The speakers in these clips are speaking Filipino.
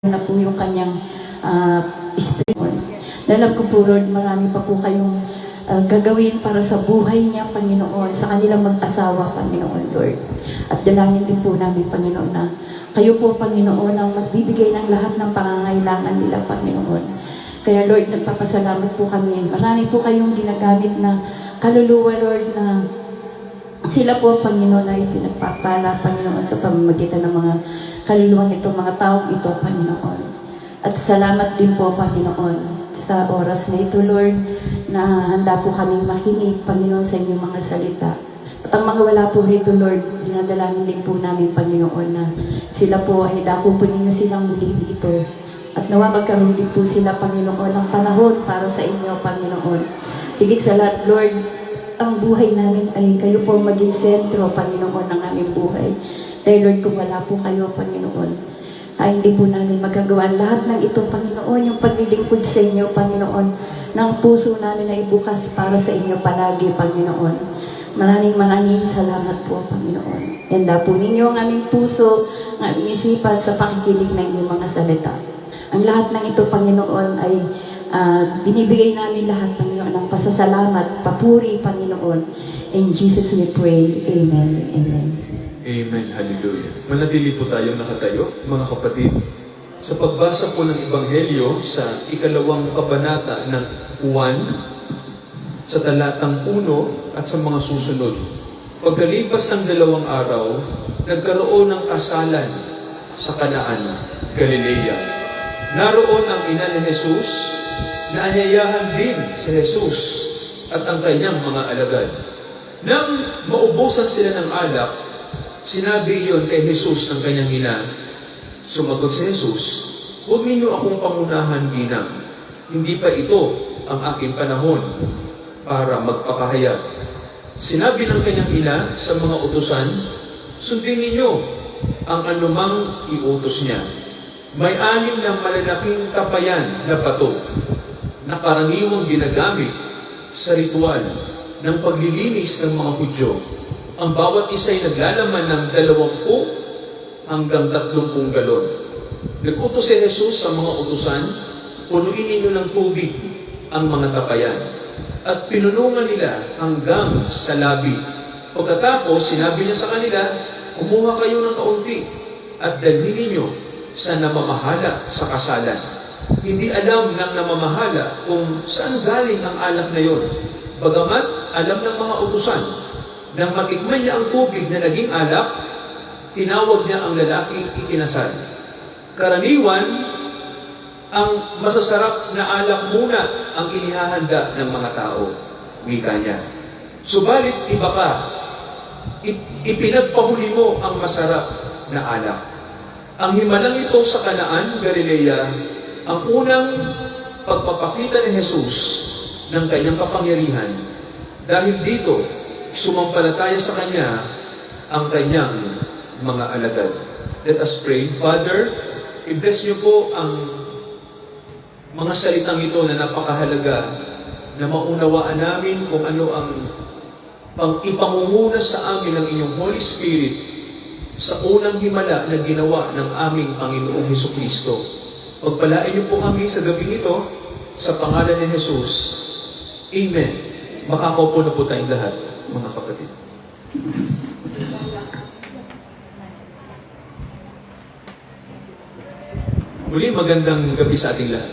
na po yung kanyang espiritu. Alam ko po, Lord, marami pa po kayong gagawin para sa buhay niya, Panginoon, sa kanilang mag-asawa, Panginoon, Lord. At dalangin din po namin, Panginoon, na kayo po, Panginoon, ang magbibigay ng lahat ng pangangailangan nila, Panginoon. Kaya, Lord, nagpapasalamat po kami. Marami po kayong ginagamit na kaluluwa, Lord, na sila po, Panginoon, ay pinagpapala, Panginoon, sa pamamagitan ng mga kaluluwang ito, mga taong ito, Panginoon. At salamat din po, Panginoon, sa oras na ito, Lord, na handa po kaming makinig, Panginoon, sa inyong mga salita. At ang mga wala po rito, Lord, dinadalangin din po namin, Panginoon, na sila po ay dako po ninyo silang muli dito. At nawa magkaroon din po sila, Panginoon, ng panahon para sa inyo, Panginoon. Tigit sa lahat, Lord, ang buhay namin ay kayo po maging sentro, Panginoon, ng aming buhay. Dahil, Lord, kung wala po kayo, Panginoon, ay hindi po namin magagawa lahat ng ito, Panginoon, yung paglilingkod sa inyo, Panginoon, ng puso namin ay bukas para sa inyo palagi, Panginoon. Maraming salamat po, Panginoon. Handa po ninyo ang aming puso, ang aming isipan sa pakikinig ng inyong mga salita. Ang lahat ng ito, Panginoon, ay binibigay namin lahat, Panginoon, ng pasasalamat, papuri, Panginoon. In Jesus we pray. Amen. Amen. Amen. Hallelujah. Manatili po tayong nakatayo, mga kapatid. Sa pagbasa po ng Ebanghelyo sa ikalawang kabanata ng Juan, sa talatang 1 at sa mga susunod. Pagkalipas ng 2 araw, nagkaroon ng kasalan sa Canaan, Galilea. Naroon ang ina ni Jesus, na anyayahan din si Jesus at ang kanyang mga alagad. Nang maubusan sila ng alak, sinabi iyon kay Jesus ng kanyang ina. Sumagot si Jesus, "Huwag ninyo akong pangunahan, ginang. Hindi pa ito ang aking panahon para magpakahayag." Sinabi ng kanyang ina sa mga utusan, "Sundin ninyo ang anumang iutos niya. May 6 na malalaking tapayan na bato na karaniwang ginagamit sa ritual ng paglilinis ng mga Hudyo. Ang bawat isa ay naglalaman ng 20 hanggang 30 galon. Nag-utos si Jesus sa mga utusan, "Punuin ninyo ng tubig ang mga tapayan." At pinunungan nila hanggang sa labi. Pagkatapos, sinabi niya sa kanila, "Kumuha kayo ng kaunti at dalhin ninyo sa namamahala sa kasalan." Hindi alam ng namamahala kung saan galing ang alak na yon. Bagamat alam ng mga utusan, nang matikman niya ang tubig na naging alak, tinawag niya ang lalaking ikinasal. Karaniwan, ang masasarap na alak muna ang inihahanda ng mga tao, wika niya. Subalit iba ka, ipinagpahuli mo ang masarap na alak. Ang himalang ito sa Canaan, Galilea, ang unang pagpapakita ni Jesus ng kanyang kapangyarihan. Dahil dito, sumampalataya sa kanya ang kanyang mga alagad. Let us pray. Father, i-bless niyo po ang mga salitang ito na napakahalaga, na maunawaan namin kung ano ang ipangunguna sa amin ng inyong Holy Spirit sa unang himala na ginawa ng aming Panginoong Hesukristo. Pagpalain niyo po kami sa gabing ito, sa pangalan ni Jesus. Amen. Makakaupo na po tayong lahat, mga kapatid. Muli, magandang gabi sa ating lahat.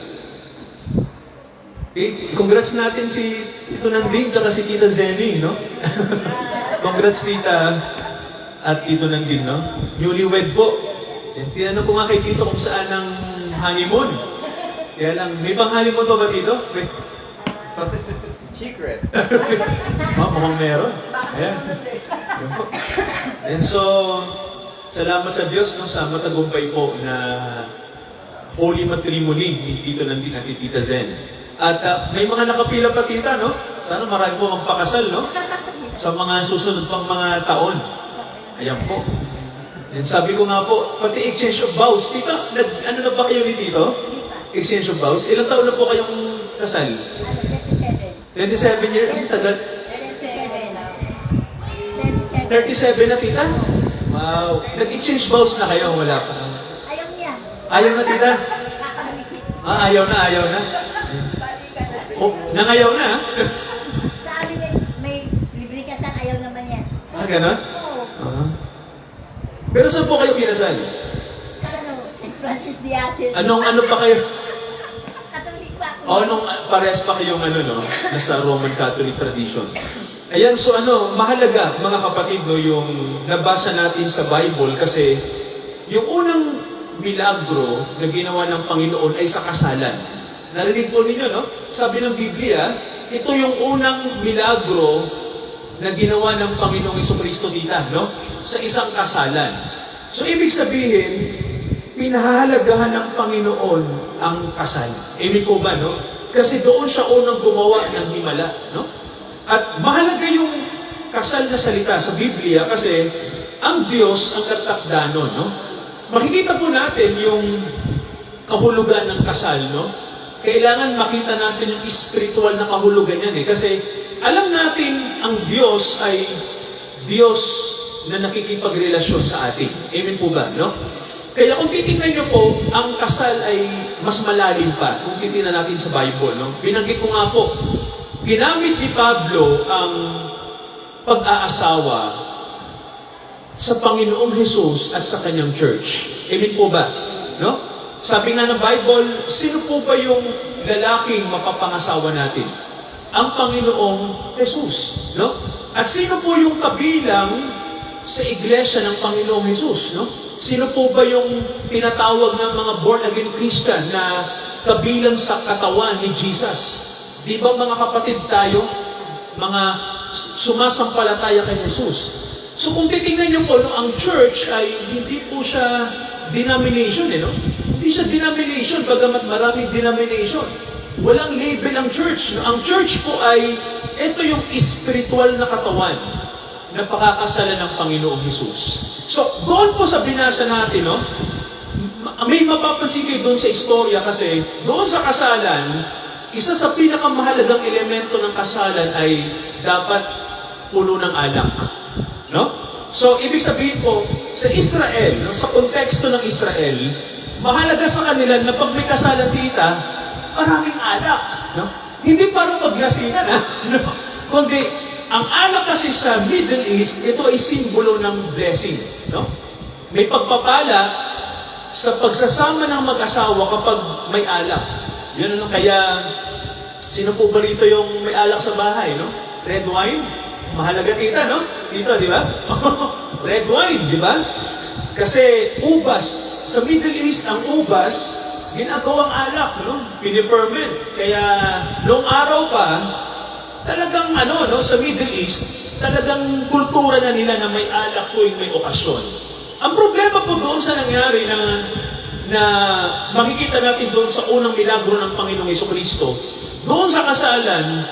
Okay, congrats natin si Tito Nanding at si Tita Zenny, no? Congrats, Tita at Tito Nanding, no? Newlywed po. Tinanong ko nga kay Tito kung saan ang honeymoon. Kaya lang, may pang honeymoon pa ba dito? Secret. Mukhang meron. Ayan. And so, salamat sa Diyos, no, sa matagumpay po na holy matrimony ni Tito Nandin at Tita Zen. At may mga nakapila pa, Tita, no? Sana marami po magpakasal, no? Sa mga susunod pang mga taon. Ayan po. And sabi ko nga po, pati exchange of vows. Tito, ano na ba kayo ni Tito? Exchange of vows. Ilang taon na po kayong kasal? 27 years? Ang tagal? 37 na, Tita? Wow. Nag-exchange vows na kayo? Wala pa. Ayaw niya. Ayaw na, tita? Ayaw na, ayaw na. Oh, nangayaw na, ha? Sa amin may libre kasal, ayaw naman yan. Ganon? Oo. Pero saan po kayo kinasal? St. Francis de Assis. Ano pa kayo? Katolik pa ako. Parehas pa kayong nasa Roman Catholic tradition. Ayan, so mahalaga mga kapatid, no, yung nabasa natin sa Bible kasi yung unang milagro na ginawa ng Panginoon ay sa kasalan. Narinig po ninyo, no? Sabi ng Biblia, ito yung unang milagro na ginawa ng Panginoong Jesucristo dito, no? Sa isang kasalan. So, ibig sabihin, pinahahalagahan ng Panginoon ang kasal. Amen po ba, no? Kasi doon siya unang gumawa ng himala, no? At mahalaga yung kasal na salita sa Biblia kasi ang Diyos ang tatakda nun, no? Makikita po natin yung kahulugan ng kasal, no? Kailangan makita natin yung spiritual na kahulugan yan, eh. Kasi alam natin ang Diyos ay Diyos na nakikipagrelasyon sa atin. Amen po ba, no? Kaya kung titingnan niyo po, ang kasal ay mas malalim pa kung titingnan natin sa Bible, no? Binanggit ko nga po, ginamit ni Pablo ang pag-aasawa sa Panginoong Hesus at sa kanyang church. Amen po ba? No? Sabi nga ng Bible, sino po ba yung lalaking mapapangasawa natin? Ang Panginoong Hesus. No? At sino po yung kabilang sa iglesia ng Panginoong Hesus? No? Sino po ba yung tinatawag ng mga born-again Christian na kabilang sa katawan ni Jesus? Di ba mga kapatid tayo, mga sumasampalataya kay Jesus? So kung titingnan niyo po, no, ang church ay hindi po siya denomination, no? Hindi siya denomination, bagamat maraming denomination. Walang label ang church. No? Ang church po ay, ito yung spiritual na katawan na pakakasalan ng Panginoong Hesus. So, doon po sa binasa natin, no, may mapapansin kayo doon sa istorya kasi doon sa kasalan, isa sa pinakamahalagang elemento ng kasalan ay dapat puno ng alak. No? So, ibig sabihin po, sa Israel, no, sa konteksto ng Israel, mahalaga sa kanila na pag may kasalan tita, maraming alak. No? Hindi para paglasingan, ha? No? Kundi, ang alak kasi sa Middle East, ito ay simbolo ng blessing. No? May pagpapala sa pagsasama ng mag-asawa kapag may alak. Yun ano, kaya, sino po ba rito yung may alak sa bahay, no? Red wine? Mahalaga tita, no? Dito, di ba? Red wine, di ba? Kasi ubas, sa Middle East, ang ubas, ginagawang alak, no? Piniferment. Kaya, noong araw pa, talagang no, sa Middle East, talagang kultura na nila na may alak tuwing may okasyon. Ang problema po doon sa nangyari na makikita natin doon sa unang milagro ng Panginoong Jesucristo, doon sa kasalan,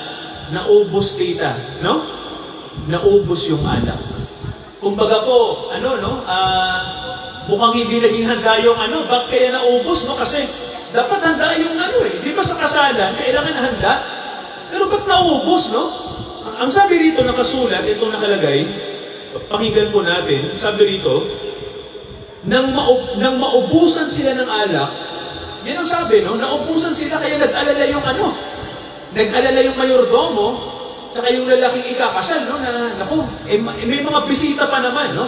naubos tita, no? Naubos yung alak. Kumbaga po, mukhang hindi naging handa yung bakit kaya naubos, no? Kasi dapat handa yung di ba sa kasalan, kailangan handa? Pero ba't naubos, no? Ang sabi rito nakasulat, itong nakalagay, pakinggan po natin, sabi rito, nang maubusan sila ng alak, yan ang sabi, no? Naubusan sila, kaya nag-alala yung nag-alala yung mayordomo, tsaka yung lalaking ikakasal, no, may mga bisita pa naman, no?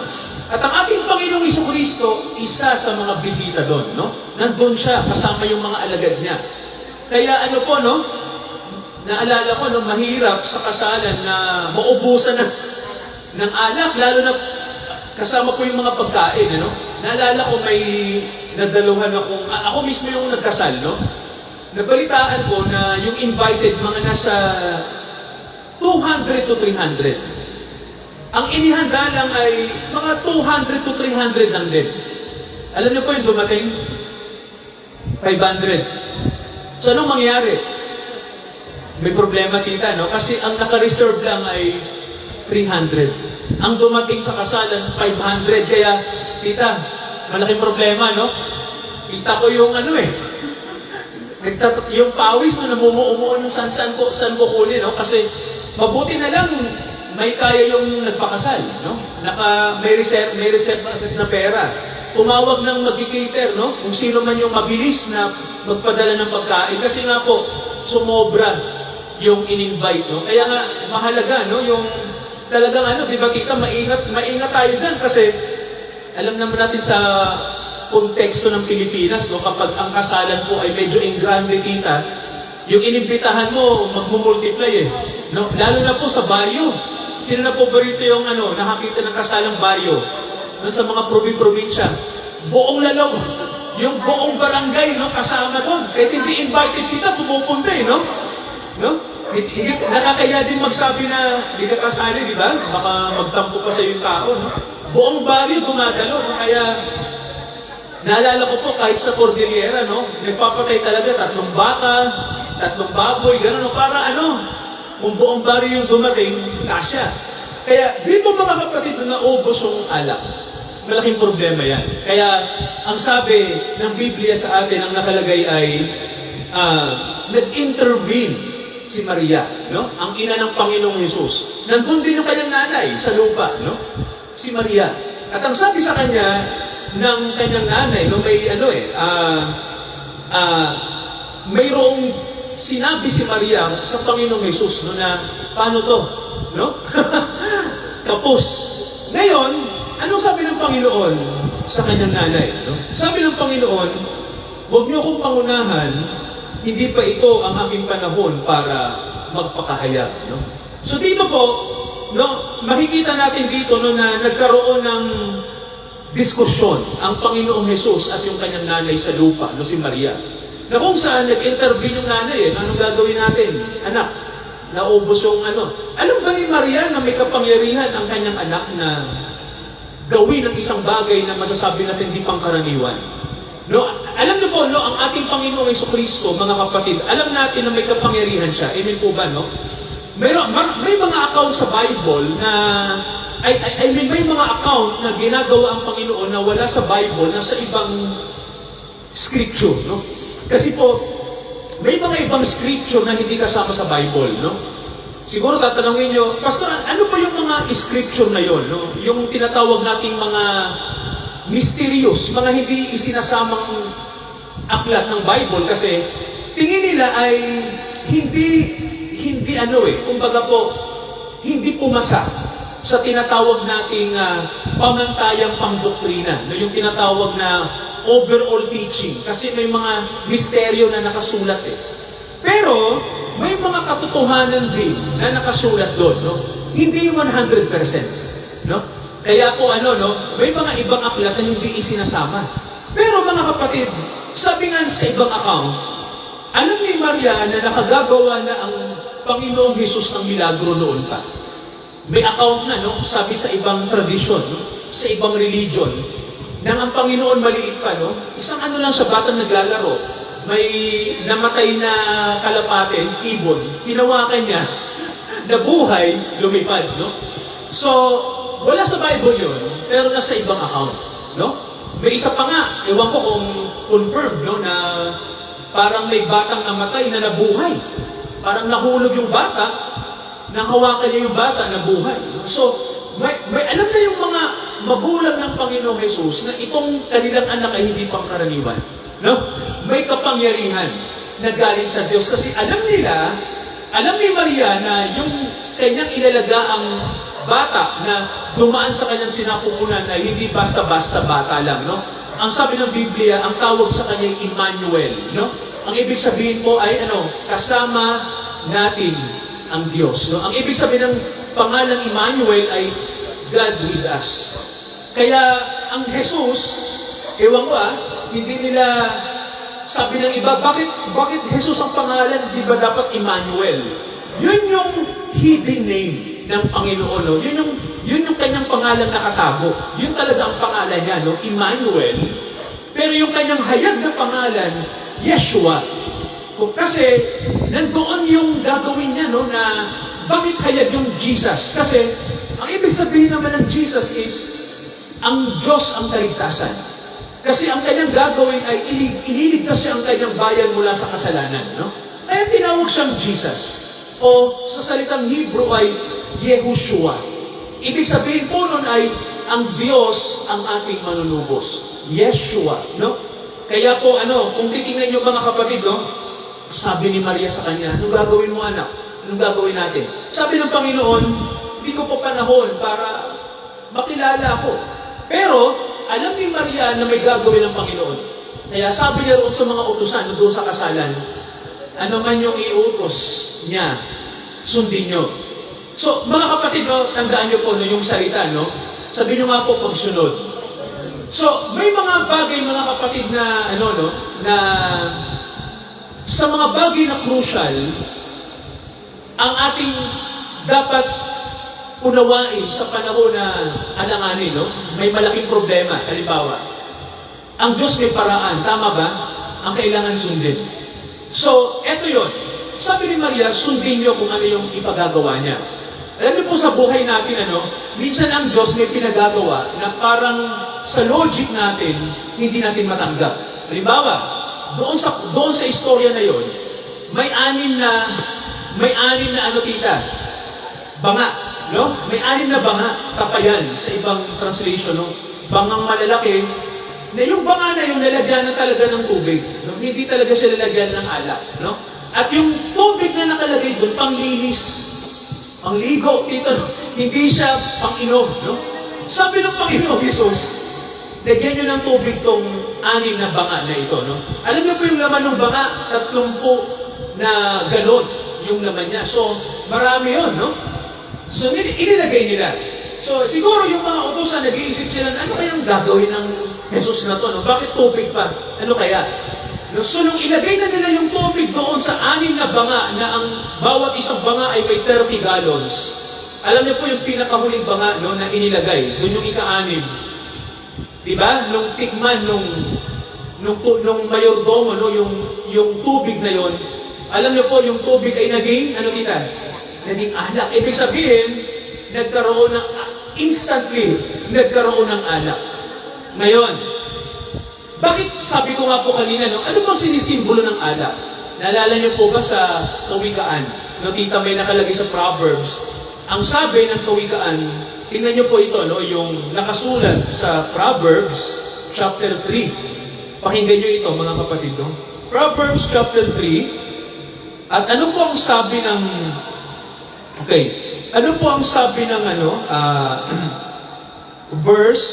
At ang ating Panginoong Jesucristo, isa sa mga bisita doon, no? Nandun siya, kasama yung mga alagad niya. Kaya no, naalala ko, no, mahirap sa kasalan na maubusan ng alak, lalo na kasama po yung mga pagkain, ano? Naalala ko may nadaluhan ako mismo yung nagkasal, no? Nabalitaan ko na yung invited, mga nasa 200 to 300. Ang inihanda lang ay mga 200 to 300 lang din. Alam niyo po yung dumating? 500. So, anong mangyari? May problema, tita, no? Kasi ang naka-reserve lang ay 300. Ang dumating sa kasalan, 500. Kaya, tita, malaking problema, no? Kita ko yung yung pawis na namumuo ng saan ko kunin, no? Kasi, mabuti na lang, may kaya yung nagpakasal, no? May reserve agad na pera. tumawag ng mag-cater, no? Kung sino man yung mabilis na magpadala ng pagkain. Kasi nga po, sumobra yung in-invite, no? Kaya nga, mahalaga, no? Yung talagang ano, di ba kita, maingat tayo dyan kasi alam naman natin sa konteksto ng Pilipinas, no? Kapag ang kasalan po ay medyo engrande, tita, yung inimbitahan mo, magmumultiply eh. No? Lalo na po sa baryo. Sino na po ba rito yung ano, nakakita ng kasalang baryo? No? Sa mga probinsya. Buong lalaw, yung buong barangay, no? Kasama doon. Kahit hindi invited kita, pumupunta eh, no? No? Hindi, nakakaya din magsabi na hindi ka kasali, di ba? Baka magtampo pa sa yung tao, no? Buong baryo dumadalo, no? Kaya, naalala ko po, kahit sa Cordillera, no? Nagpapatay talaga 3 baka, 3 baboy, gano'n, no? Para ano, kung buong baryo yung dumating, kasya. Kaya, dito mga kapatid na naubos yung alak, malaking problema yan. Kaya, ang sabi ng Biblia sa atin, ang nakalagay ay, nag-intervene si Maria, no? Ang ina ng Panginoong Hesus. Nandun din yung kanyang nanay sa lupa, no? Si Maria. At ang sabi sa kanya ng kanyang nanay, no, may ano mayroong sinabi si Maria sa Panginoong Hesus, no, na paano to, no? Tapos, ngayon, anong sabi ng Panginoon sa kanyang nanay, no? Sabi ng Panginoon, huwag niyo akong pangunahan, hindi pa ito ang aking panahon para magpakahayag, no? So dito po, no, makikita natin dito, no, na nagkaroon ng diskusyon ang Panginoong Hesus at yung kanyang nanay sa lupa, no, si Maria. Na kung saan nag-intervene yung nanay, anong gagawin natin? Anak, naubos yung ano. Alam ba ni Maria na may kapangyarihan ang kanyang anak na gawin ang isang bagay na masasabi natin di pangkaraniwan? No, alam niyo po, no, ang ating Panginoong Jesucristo, mga kapatid, alam natin na may kapangyarihan siya. Amen po ba, no? May mga account sa Bible na, may mga account na ginagawa ang Panginoon na wala sa Bible, na sa ibang scripture, no? Kasi po, may mga ibang scripture na hindi kasama sa Bible, no? Siguro tatanungin nyo, Pastor, ano ba yung mga scripture na yon, no? Yung tinatawag nating mga mysterious, mga hindi isinasamang aklat ng Bible kasi tingin nila ay hindi ano kumbaga po, hindi pumasa sa tinatawag nating pamantayang pangdoktrina, no, yung tinatawag na overall teaching kasi may mga misteryo na nakasulat eh. Pero may mga katotohanan din na nakasulat doon, no? Hindi 100%, no? Kaya po no, may mga ibang aklat na hindi isinasama. Pero mga kapatid, sabi nga sa ibang account, alam ni Maria na nakagagawa na ang Panginoong Hesus ng milagro noon pa. May account na, no, sabi sa ibang tradisyon, no, sa ibang religion, nang ang Panginoon maliit pa, no, isang ano lang siya, batang naglalaro, may namatay na kalapate, ibon, pinawakan niya, nabuhay, lumipad, no? So, wala sa Bible yun, pero nasa ibang account, no? May isa pa nga, ewan ko kung confirmed, no, na parang may batang namatay na nabuhay. Parang nahulog yung bata, nang hawakan niya yung bata, nabuhay. So, may alam na yung mga magulang ng Panginoong Hesus na itong kanilang anak ay hindi pangkaraniwan, no? May kapangyarihan na galing sa Diyos kasi alam ni Maria na yung kanyang ilalagaang bata na dumaan sa kanyang sinapupunan ay hindi basta-basta bata lang, no? Ang sabi ng Biblia, ang tawag sa kanya ay Emmanuel, no? Ang ibig sabihin po ay kasama natin ang Diyos, no? Ang ibig sabihin ng pangalang Emmanuel ay God with us. Kaya ang Jesus, ewan ko hindi nila sabi ng iba, bakit Jesus ang pangalan, di ba dapat Emmanuel? Yun yung hidden name ng Panginoon, no? Yun yung kanyang pangalan nakatago. Yun talaga ang pangalan niya, no? Emmanuel. Pero yung kanyang hayag na pangalan, Yeshua. Kasi nandoon yung gagawin niya, no, na bakit hayag yung Jesus? Kasi ang ibig sabihin naman ng Jesus is ang Diyos ang kaligtasan. Kasi ang kanyang gagawin ay ililigtas niya ang kanyang bayan mula sa kasalanan, no? Kaya tinawag siyang Jesus. O sa salitang Hebrew ay Yehoshua. Ibig sabihin po nun ay ang Diyos ang ating manunubos. Yeshua, no? Kaya po, kung titingnan niyo mga kapatid, no? Sabi ni Maria sa kanya, anong gagawin mo, anak? Anong gagawin natin? Sabi ng Panginoon, hindi ko pa panahon para makilala ako. Pero, alam ni Maria na may gagawin ng Panginoon. Kaya sabi niya roon sa mga utusan, doon sa kasalan, ano man yung iutos niya, sundin niyo. So, mga kapatid, no, tandaan niyo po no, yung salita, no? Sabi niyo nga po, pagsunod. So, may mga bagay, mga kapatid, na, na sa mga bagay na crucial, ang ating dapat unawain sa panahon na alanganin, no? May malaking problema, halimbawa. Ang Diyos may paraan, tama ba? Ang kailangan sundin. So, eto yon. Sabi ni Maria, sundin niyo kung ano yung ipagagawa niya. Alam niyo po sa buhay natin, minsan ang Diyos may pinagagawa na parang sa logic natin, hindi natin matanggap. Halimbawa, doon sa istorya na yon, may anim na tita? Banga, no? May anim na banga, tapayan sa ibang translation, no? Bangang malalaki, na yung banga na yung lalagyan na talaga ng tubig. No? Hindi talaga siya lalagyan ng alak. No? At yung tubig na nakalagay doon, panglinis, pangligo, dito, no? Hindi siya pang-inom. No? Sabi ng Panginoon Jesus, lagyan nyo ng tubig tong anim na banga na ito. No? Alam niyo po yung laman ng banga, 30 na galon yung laman niya. So, marami yun. No? So, inilagay nila. So, siguro yung mga utusan, nag-iisip sila, ano kayang gagawin ng Jesus na to? No? Bakit tubig pa? Ano kaya? No? So, nung ilagay na nila yung tubig doon sa anim na banga, na ang bawat isang banga ay may 30 gallons, alam niyo po yung pinakahuling banga no, na inilagay, doon yung ika-anim. Diba? Nung tikman, nung mayordomo, no, yung tubig na yon, alam niyo po, yung tubig ay naging, naging alak. Ibig sabihin, instantly, nagkaroon ng alak. Ngayon, bakit sabi ko nga po kanina, no, ano bang sinisimbolo ng alak? Naalala niyo po ba sa Kawikaan? No, tita, may nakalagay sa Proverbs. Ang sabi ng Kawikaan, tingnan niyo po ito, no, yung nakasulat sa Proverbs chapter 3. Pakinggan niyo ito, mga kapatid. No? Proverbs chapter 3. At ano po ang sabi ng... Okay. Ano po ang sabi ng verse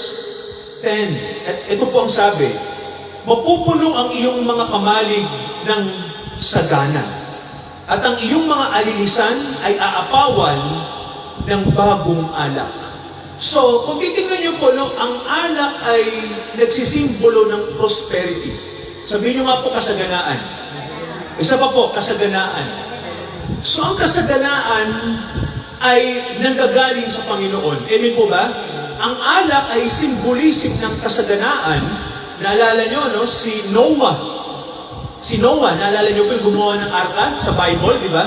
10? At ito po ang sabi, mapupuno ang iyong mga kamalig ng sagana, at ang iyong mga alilisan ay aapawan ng bagong alak. So, kung titingnan niyo po, no, ang alak ay nagsisimbolo ng prosperity. Sabihin niyo nga po, kasaganaan. Isa pa po, kasaganaan. So, ang kasaganaan ay nanggagaling sa Panginoon. Amen po ba? Ang alak ay simbolism ng kasaganaan. Naalala nyo, no? Si Noah, naalala nyo po yung gumawa ng arka sa Bible, di ba?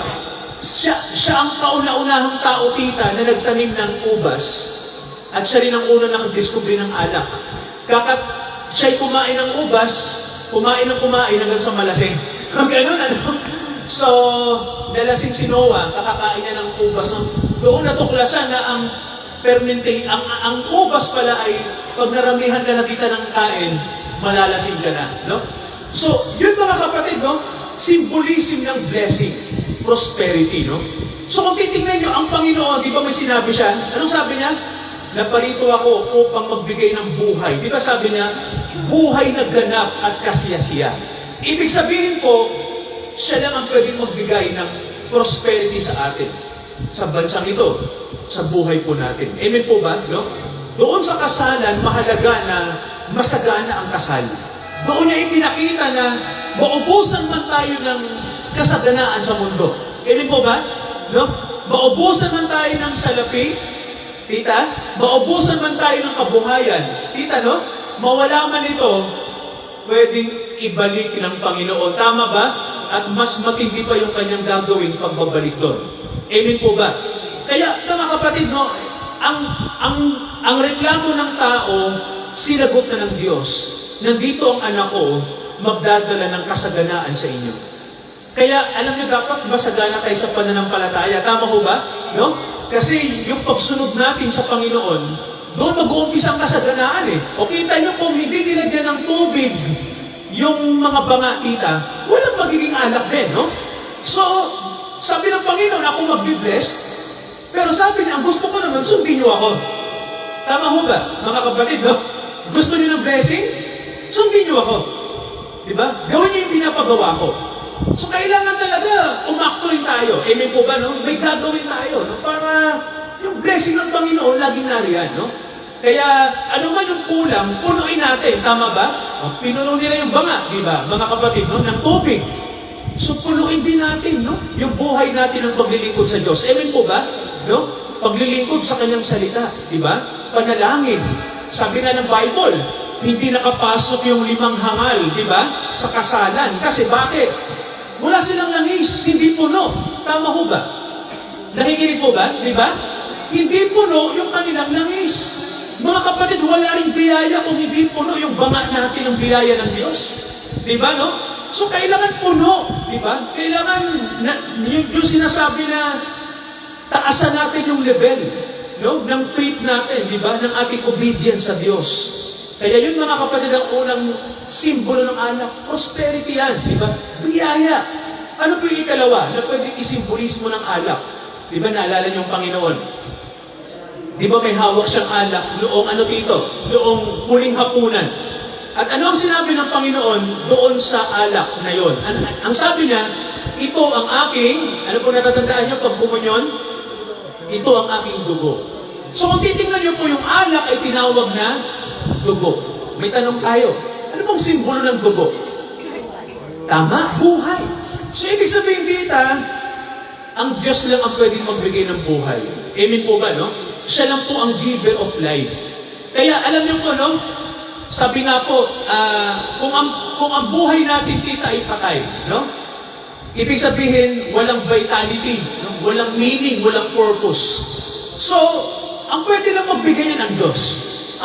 Siya ang kauna-unahang tao, tita, na nagtanim ng ubas. At siya rin ang una nakadiskubre ng alak. Siya'y kumain ng ubas, kumain hanggang sa malasing. Ganun, So, nalasing si Noah, kakakain niya ng ubas. Doon natuklasan na ang ubas pala ay pag naramihan ka na tita ng kain, malalasing ka na. No? So, yun mga kapatid, no? Symbolism ng blessing, prosperity. No? So, kung titingnan nyo, ang Panginoon, di ba may sinabi siya? Anong sabi niya? Naparito ako upang magbigay ng buhay. Di ba sabi niya? Buhay na ganap at kasiyasiya. Ibig sabihin po, siya lang ang pwedeng magbigay ng prosperity sa atin. Sa bansang ito, sa buhay po natin. Amen po ba? No? Doon sa kasalan, mahalaga na masagana ang kasal. Doon niya ipinakita na maubusan man tayo ng kasaganaan sa mundo. Amen po ba? No? Maubusan man tayo ng salapi, tita, maubusan man tayo ng kabuhayan, tita, no? Mawala man ito, pwedeng ibalik ng Panginoon. Tama ba? At mas matindi pa yung kanyang gagawin pagbabalik doon. Amen po ba? Kaya, mga kapatid, no, ang reklamo ng tao, sinagot na ng Diyos. Nandito ang anak ko, magdadala ng kasaganaan sa inyo. Kaya, alam niyo, dapat masagana kayo sa pananampalataya. Tama po ba? No? Kasi yung pagsunod natin sa Panginoon, doon mag-uumpisa ang kasaganaan eh. O kita nyo kung hindi nilagyan ng tubig yung mga banga, tita, walang magiging alak din, no? So, sabi ng Panginoon, ako magbi-bless, pero sabi niya, ang gusto ko naman, sundin niyo ako. Tama ho ba, mga kapatid, no? Gusto niyo ng blessing? Sundin niyo ako. Diba? Gawin niyo yung pinapagawa ko. So, kailangan talaga umakto rin tayo. Amen po ba, no? May gagawin tayo, no? Para yung blessing ng Panginoon laging nariyan, no? Kaya, ano man yung kulang, punuin natin. Tama ba? Pinuno nila yung banga, di ba? Mga kapatid, no? Ng tubig. So, punuin din natin, no? Yung buhay natin ng paglilingkod sa Diyos. Amen po ba? No? Paglilingkod sa Kanyang salita, di ba? Panalangin. Sabi nga ng Bible, hindi nakapasok yung 5 hangal, di ba? Sa kasalan. Kasi bakit? Wala silang langis, hindi puno. Tama ho ba? Nakikinig po ba? Di ba? Hindi puno yung kanilang langis. Mga kapatid, wala rin biyaya kung hindi puno yung banga natin ng biyaya ng Diyos. Di ba, no? So, kailangan puno. Di ba? Kailangan, yung sinasabi na taasan natin yung level, no? Ng faith natin, di ba? Ng ating obedience sa Diyos. Kaya yun, mga kapatid, ang unang simbolo ng alak. Prosperity yan, di ba? Biyaya. Ano po yung ikalawa na pwedeng isimbolismo ng alak? Di ba, naalala niyo yung Panginoon? Di ba may hawak siyang alak noong ano dito? Noong huling hapunan. At ano ang sinabi ng Panginoon doon sa alak na yon? Ang sabi niya, ito ang aking, ano po natatandaan niyo pag kumunyon? Ito ang aking dugo. So kung titingnan niyo po yung alak ay tinawag na dugo. May tanong tayo, ano bang simbolo ng dugo? Tama, buhay. So ibig sabihin dito, ang Diyos lang ang pwedeng magbigay ng buhay. Amen po ba, no? Siya lang po ang giver of life. Kaya alam niyo po, no? Sabi nga po, kung ang buhay natin, tita, ay patay, no? Ibig sabihin, walang vitality, no? Walang meaning, walang purpose. So, ang pwede lang magbigay niya ng Diyos,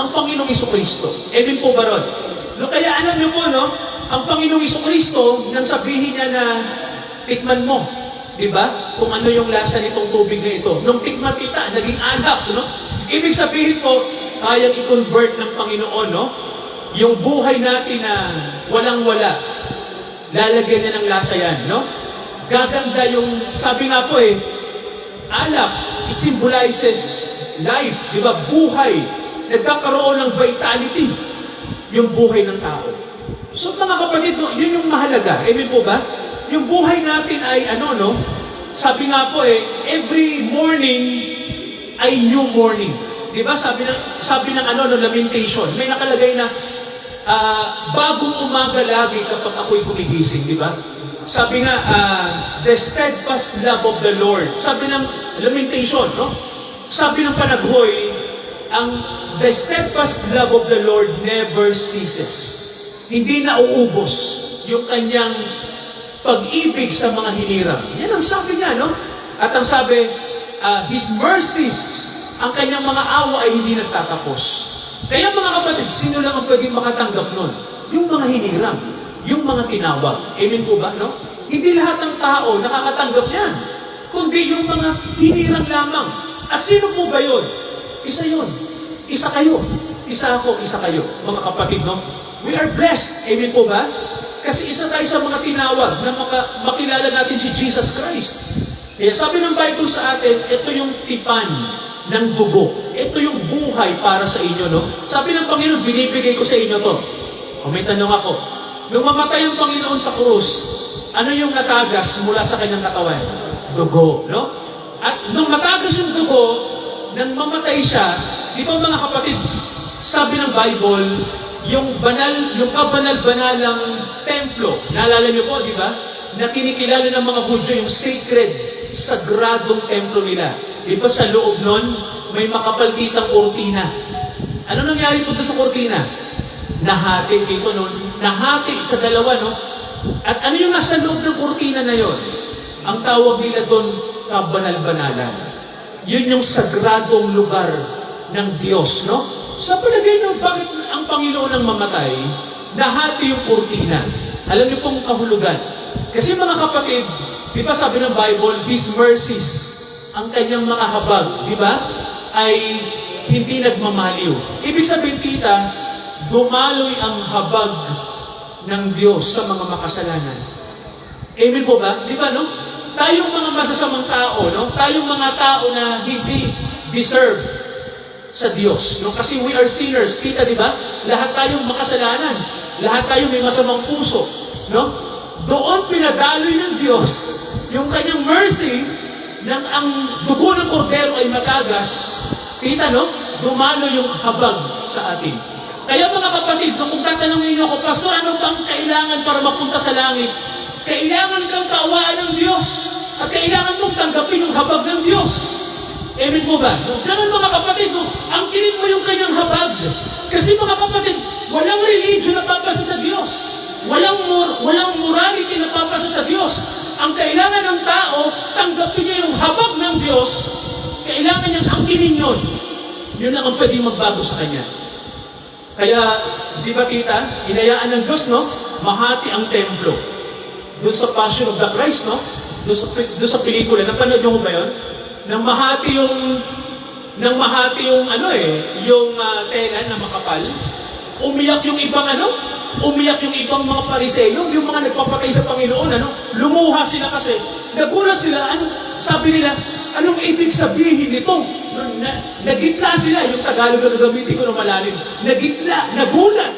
ang Panginoong Jesucristo. Amen po ba ron? No, kaya alam niyo po, no? Ang Panginoong Jesucristo, nang sabihin niya na, tikman mo, di ba? Kung ano yung lasa nitong tubig na ito. Nung tikman kita, naging alak, no? Ibig sabihin po, kayang i-convert ng Panginoon, no? Yung buhay natin na walang-wala, lalagyan niya ng lasa yan, no? Gaganda yung, sabi nga po alak, it symbolizes life, di ba? Buhay. Nagkakaroon ng vitality yung buhay ng tao. So mga kapatid, no, yun yung mahalaga. Amen po ba? Yung buhay natin ay no? Sabi nga po every morning ay new morning. Di ba? Sabi ng Lamentation, may nakalagay na bagong umaga lagi kapag ako'y gumigising, di ba? Sabi nga, the steadfast love of the Lord. Sabi ng Lamentation, no? Sabi ng Panaghoy, the steadfast love of the Lord never ceases. Hindi nauubos yung kanyang pag-ibig sa mga hinirang. Yan ang sabi niya, no? At ang sabi, His mercies, ang kanyang mga awa ay hindi nagtatapos. Kaya mga kapatid, sino lang ang pwedeng makatanggap nun? Yung mga hinirang, yung mga tinawag. Amen po ba, no? Hindi lahat ng tao nakakatanggap yan, kundi yung mga hinirang lamang. At sino po ba yun? Isa yun. Isa kayo. Isa ako, isa kayo. Mga kapatid, no? We are blessed. Amen po ba? Kasi isa tayo sa mga tinawag na makilala natin si Jesus Christ. Kaya sabi ng Bible sa atin, ito yung tipan ng dugo. Ito yung buhay para sa inyo, no? Sabi ng Panginoon, binibigay ko sa inyo to. O may tanong ako, nung mamatay ang Panginoon sa krus, ano yung natagas mula sa kanyang katawan? Dugo, no? At nung matagas yung dugo, nang mamatay siya, di ba mga kapatid, sabi ng Bible, yung kabanal-banalang templo, naalala niyo po, di ba? Na kinikilala ng mga Hudyo yung sacred, sagradong templo nila. Di ba sa loob nun, may makapaltitang kurtina. Ano nangyari po sa kurtina? Nahati dito nun. Nahati sa dalawa, no? At ano yung nasa loob ng kurtina na yon? Ang tawag nila doon, kabanal-banalan. Yun yung sagradong lugar ng Diyos, no? Sa palagay nyo, bakit ang Panginoon ang mamatay, nahati yung kurtina? Alam niyo pong kahulugan. Kasi mga kapatid, di ba sabi ng Bible, His mercies, ang kanyang mga habag, di ba, ay hindi nagmamaliw. Ibig sabihin, tita, dumaloy ang habag ng Diyos sa mga makasalanan. Amen po ba? Di ba, no? Tayong mga masasamang tao, no? Tayong mga tao na hindi deserve sa Diyos, no? Kasi we are sinners, tita, di ba? Lahat tayong makasalanan. Lahat tayo may masamang puso, no? Doon pinadaloy ng Diyos yung kanyang mercy nang ang dugo ng kordero ay matagas. Kita, no? Dumalo yung habag sa atin. Kaya mga kapatid, kung tatanungin niyo ako, Pastor, ano bang kailangan para mapunta sa langit? Kailangan kang kaawaan ng Diyos at kailangan mong tanggapin yung habag ng Diyos. Amen po ba? Ganun mga kapatid, no? Angkinin mo yung kanyang habag. Kasi mga kapatid, walang religion na papasa sa Diyos. Walang morality na papasa sa Diyos. Ang kailangan ng tao, tanggapin niya yung habag ng Diyos. Kailangan niyang angkinin yun. Yun lang ang pwedeng magbago sa kanya. Kaya, di ba tita, inayaan ng Diyos, no? Mahati ang templo. Doon sa Passion of the Christ, no? Doon sa pelikula, napanood niyo ko ba yun? Nang mahati yung tela na makapal, umiyak yung ibang mga Pariseo, yung mga nagpapatay sa Panginoon, lumuha sila kasi, nagulat sila, sabi nila, anong ibig sabihin nito? Nagitla sila, yung Tagalog na gagamitin ko ng malalim, nagitla, nagulat,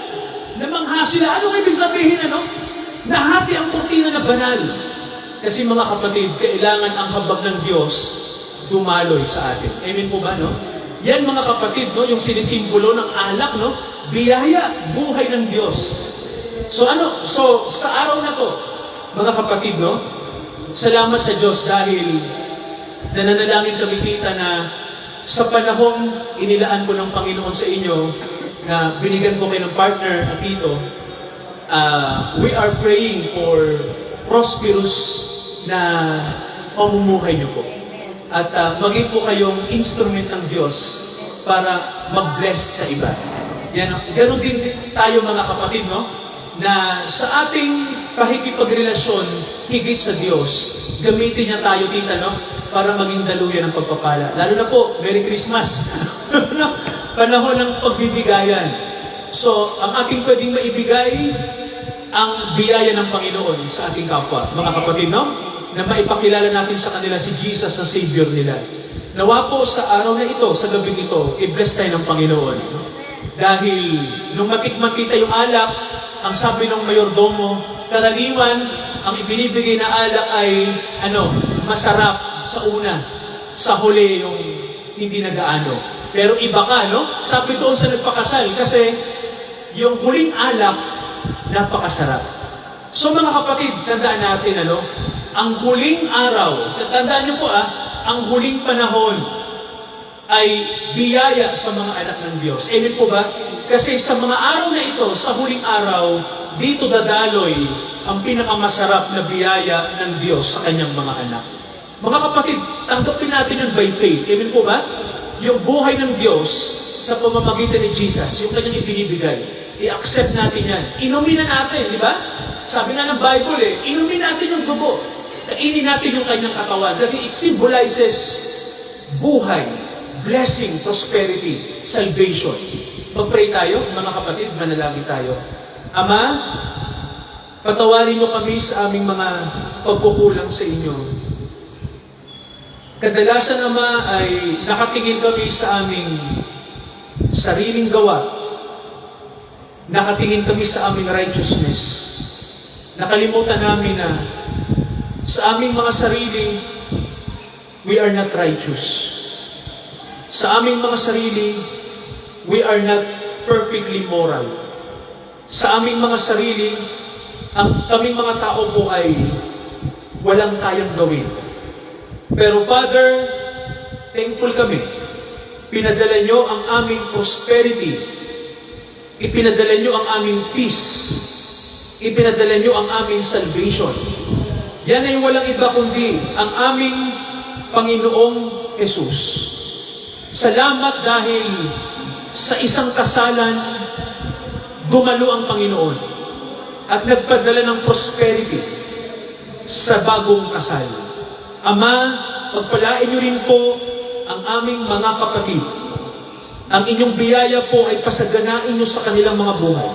namangha sila, anong ibig sabihin, nahati ang kurtina na banal. Kasi mga kapatid, kailangan ang habag ng Diyos dumaloy sa atin. Amen po ba, no? Yan mga kapatid, no, yung sinisimbolo ng alak, no? Biyaya, buhay ng Diyos. So sa araw na to, mga kapatid, no? Salamat sa Diyos dahil nananalangin kami tita na sa panahong inilaan ko ng Panginoon sa inyo na binigyan ko kayo ng partner at tito, we are praying for prosperous na pamumuhay niyo po. At maging po kayong instrument ng Diyos para mag-bless sa iba. Yan, ganun din tayo mga kapatid, no? Na sa ating pakikipagrelasyon higit sa Diyos, gamitin niya tayo, tita, no? Para maging daluyan ng pagpapala. Lalo na po, Merry Christmas. Panahon ng pagbibigayan. So, ang ating pwedeng maibigay, ang biyaya ng Panginoon sa ating kapwa. Mga kapatid, no? Na maipakilala natin sa kanila si Jesus na Savior nila. Nawa po sa araw na ito, sa gabing ito, i-bless tayo ng Panginoon. No? Dahil nung matikman kita yung alak, ang sabi ng mayordomo, karaniwan, ang ibinibigay na alak ay masarap sa una. Sa huli, yung hindi nagaano. Pero iba ka, no? Sabi doon sa nagpakasal, kasi yung huling alak, napakasarap. So mga kapatid, tandaan natin, ang huling araw, tandaan niyo po ang huling panahon ay biyaya sa mga anak ng Diyos. Amen po ba? Kasi sa mga araw na ito, sa huling araw, dito dadaloy ang pinakamasarap na biyaya ng Diyos sa kanyang mga anak. Mga kapatid, tanggapin natin yun by faith. Amen po ba? Yung buhay ng Diyos sa pamamagitan ni Jesus, yung kanyang ibinibigay, i-accept natin yan. Inumin na natin, di ba? Sabi nga ng Bible, inumin natin yung dugo. Kainin natin yung kanyang katawan kasi it symbolizes buhay, blessing, prosperity, salvation. Mag-pray tayo, mga kapatid, manalangin tayo. Ama, patawarin mo kami sa aming mga pagkukulang sa inyo. Kadalasan, Ama, ay nakatingin kami sa aming sariling gawa. Nakatingin kami sa aming righteousness. Nakalimutan namin na sa aming mga sarili, we are not righteous. Sa aming mga sarili, we are not perfectly moral. Sa aming mga sarili, kaming mga tao po ay walang kayang gawin. Pero Father, thankful kami. Pinadala nyo ang aming prosperity. Ipinadala nyo ang aming peace. Ipinadala nyo ang aming salvation. Yan ay walang iba kundi ang aming Panginoong Jesus. Salamat dahil sa isang kasalan, dumalo ang Panginoon at nagpadala ng prosperity sa bagong kasal. Ama, pagpalain niyo rin po ang aming mga kapatid ang inyong biyaya po ay pasaganain nyo sa kanilang mga buhay.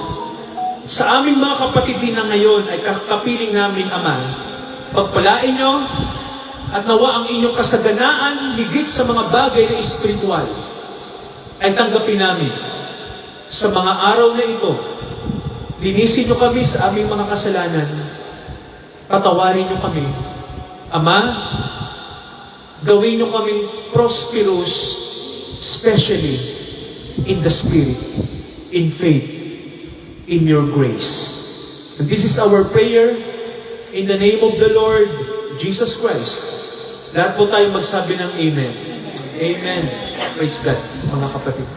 Sa aming mga kapatid din na ngayon ay kapiling namin, Ama, pagpalain nyo at nawa ang inyong kasaganaan higit sa mga bagay na espiritual ay tanggapin namin. Sa mga araw na ito, linisin nyo kami sa aming mga kasalanan. Patawarin nyo kami. Ama, gawin nyo kaming prosperous, especially in the Spirit, in faith, in your grace. And this is our prayer in the name of the Lord Jesus Christ. Lahat po tayo magsabi ng Amen. Amen. Praise God, mga kapatid.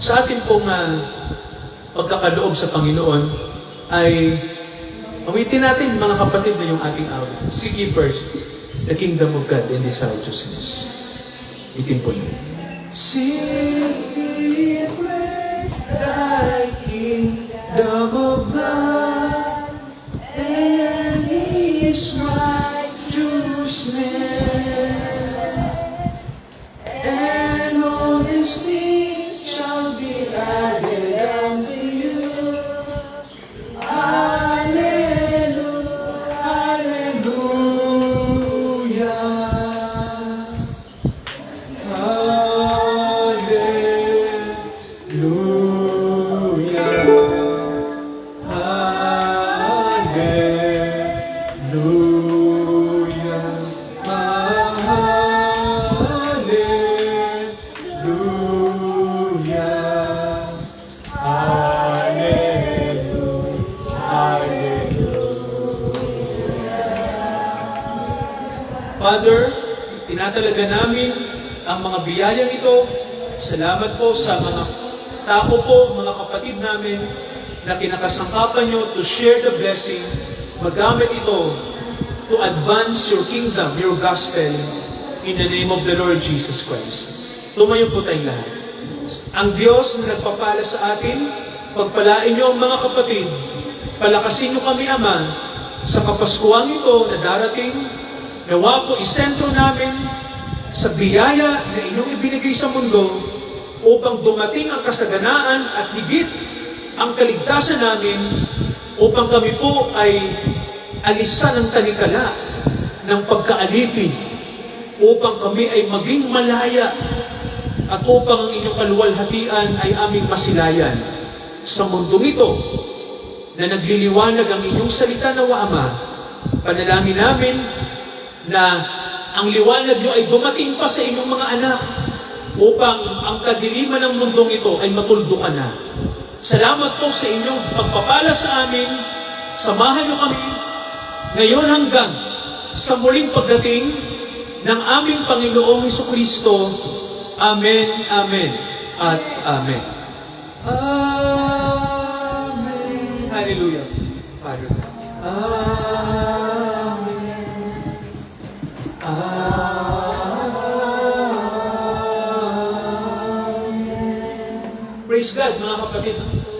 Sa atin pong pagkakaloob sa Panginoon ay awitin natin, mga kapatid, na yung ating awit. Seek ye first the kingdom of God and His righteousness. Itin po yun. Seek ye first thy kingdom of God and His righteousness, and all these things shall be added unto you. Hallelujah, hallelujah, Father, tinatalaga namin ang mga biyayang ito. Salamat po sa mga tao po, mga kapatid namin, na kinakasangkapan nyo to share the blessing. Magamit ito to advance your kingdom, your gospel, in the name of the Lord Jesus Christ. Tumayo po tayong lahat. Ang Diyos na nagpapala sa atin, pagpalain nyo ang mga kapatid, palakasin nyo kami, Ama, sa Kapaskuhan ito na darating. Nawa po isentro namin sa biyaya na inyong ibinigay sa mundo upang dumating ang kasaganaan at higit ang kaligtasan namin upang kami po ay alisan ng tanikala ng pagkaalipin, upang kami ay maging malaya at upang ang inyong kaluwalhatian ay aming masilayan sa mundong ito na nagliliwanag ang inyong salita na Ama. Panalangin namin na ang liwanag nyo ay dumating pa sa inyong mga anak upang ang kadiliman ng mundong ito ay matuldukan na. Salamat po sa inyong pagpapala sa amin. Samahan nyo kami ngayon hanggang sa muling pagdating ng aming Panginoong Hesukristo. Amen, amen, at amen. Amen. Hallelujah. Father. Amen. Praise God, mga kapatid.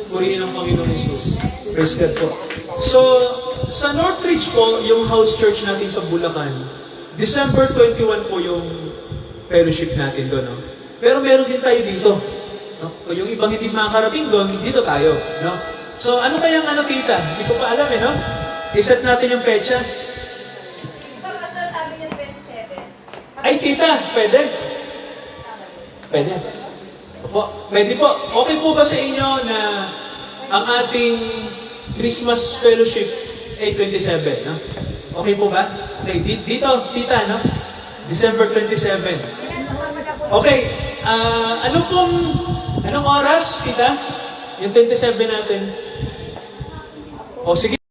Purihin ang Panginoon Jesus. Praise God po. So, sa Northridge po, yung house church natin sa Bulacan, December 21 po yung fellowship natin doon. No? Pero meron din tayo dito. No? Yung ibang hindi makakarating doon, dito tayo. No? So, ano kayang tita? Hindi ko pa alam no? I-set natin yung pecha. Ay, tita, pwede? Pwede. Opo, pwede po. Okay po ba sa inyo na ang ating Christmas fellowship ay 27, no? Okay po ba? Okay, dito, tita, no? December 27. Okay, anong oras, tita? Yung 27 natin. O, sige.